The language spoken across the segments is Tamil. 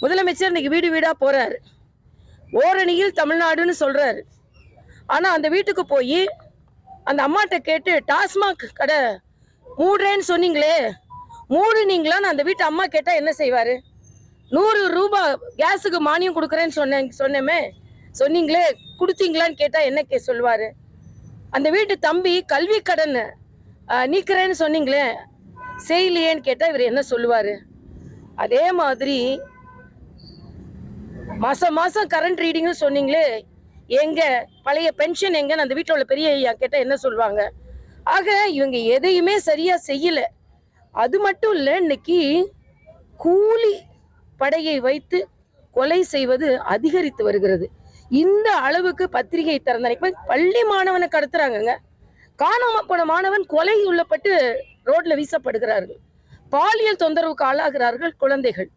முதலமைச்சர் இன்னைக்கு வீடு வீடா போறாரு. ஓரணியில் தமிழ்நாடுன்னு சொல்றாரு. ஆனா அந்த வீட்டுக்கு போய் அந்த அம்மாட்ட கேட்டு டாஸ்மாக் கடை மூடுறேன்னு சொன்னீங்களே, மூடுனீங்களான்னு அந்த வீட்டு அம்மா கேட்டா என்ன செய்வாரு? 100 ரூபாய் கேஸுக்கு மானியம் கொடுக்குறேன்னு சொன்னேமே, சொன்னீங்களே, கொடுத்தீங்களான்னு கேட்டா என்ன சொல்லுவாரு? அந்த வீட்டு தம்பி கல்வி கடன் நீக்கிறேன்னு சொன்னீங்களே, செய்யலையேன்னு கேட்டா இவர் என்ன சொல்லுவாரு? அதே மாதிரி மாசம் மாசம் கரண்ட் ரீடிங்னு சொன்னீங்களே, எங்க பழைய பென்ஷன் எங்கன்னு அந்த வீட்டில் உள்ள பெரிய ஐயா கேட்டா என்ன சொல்லுவாங்க? ஆக இவங்க எதையுமே சரியா செய்யல. அது மட்டும் இல்லை, இன்னைக்கு கூலி படையை வைத்து கொலை செய்வது அதிகரித்து வருகிறது. இந்த அளவுக்கு பத்திரிகை திறந்த பள்ளி மாணவனை கடத்துறாங்க. காணாம போன மாணவன் கொலை உள்ளப்பட்டு ரோட்ல வீசப்படுகிறார்கள். பாலியல் தொந்தரவுக்கு ஆளாகிறார்கள் குழந்தைகள்.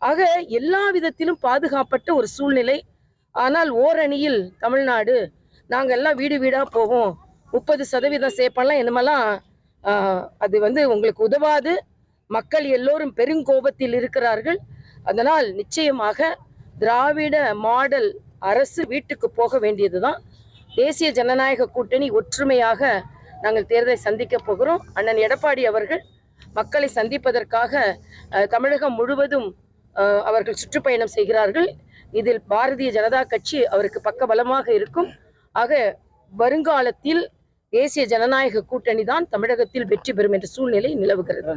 ஆக எல்லா விதத்திலும் பாதுகாப்பட்ட ஒரு சூழ்நிலை. ஆனால் ஓரணியில் தமிழ்நாடு, நாங்க எல்லாம் வீடு வீடா போவோம், 30% சேர்ப்பெல்லாம் என்னமெல்லாம் அது உங்களுக்கு உதவாது. மக்கள் எல்லோரும் பெருங்கோபத்தில் இருக்கிறார்கள். அதனால் நிச்சயமாக திராவிட மாடல் அரசு வீட்டுக்கு போக வேண்டியதுதான். தேசிய ஜனநாயக கூட்டணி ஒற்றுமையாக நாங்கள் தேர்தலை சந்திக்க போகிறோம். அண்ணன் எடப்பாடி அவர்கள் மக்களை சந்திப்பதற்காக தமிழகம் முழுவதும் அவர்கள் சுற்றுப்பயணம் செய்கிறார்கள். இதில் பாரதிய ஜனதா கட்சி அவருக்கு பக்கபலமாக இருக்கும். ஆக வருங்காலத்தில் தேசிய ஜனநாயக கூட்டணி தான் தமிழகத்தில் வெற்றி பெறும் என்ற சூழ்நிலை நிலவுகிறது.